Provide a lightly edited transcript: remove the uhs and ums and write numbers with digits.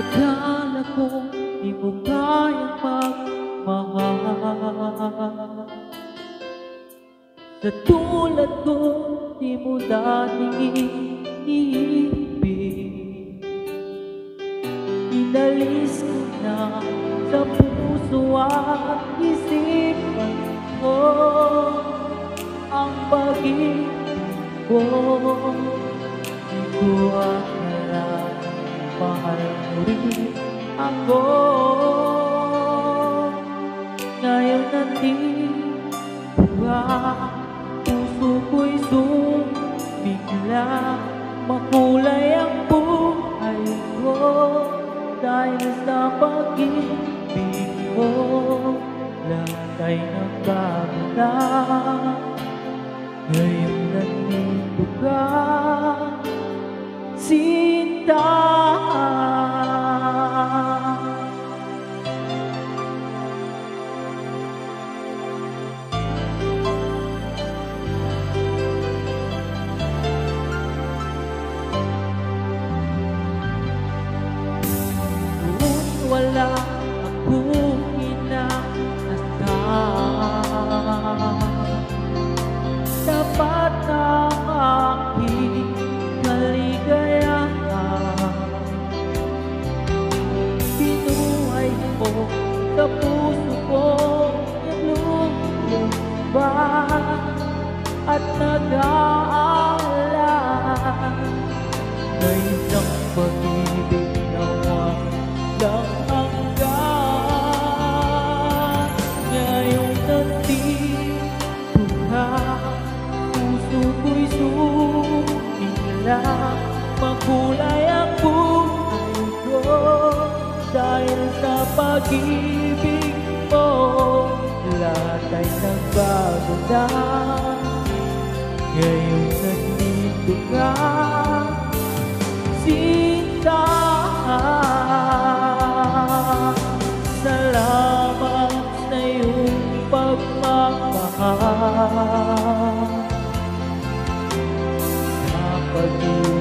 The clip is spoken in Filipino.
Akala ko di mo kayang magmahal. Sa tulad ko di mo dating iibig. Inalis ko na sa puso at isipan ko ang pag-ibig ko. Di ko akala mahal mo rin ako. Ngayon nandito ka, puso ko'y sumigla. Makulay ang buhay ko dahil sa pag-ibig mo. Lahat ay nagbago na. Ngayon nandito ka, Sinta. Wala akong inaasahan, dapat ang aking kaligayahan. Binuhay mo sa puso ko niluluban at nag-aalala na isang pag-ibig na walang hanggan. Ngayon nandito ka, puso ko'y sumigla. Makulay ang buhay ko dahil sa pag-ibig mo. Lahat ay nagbago na. Ngayon nandito ka, Sinta. Salamat sa iyong pagmamahal, sa pag-ibig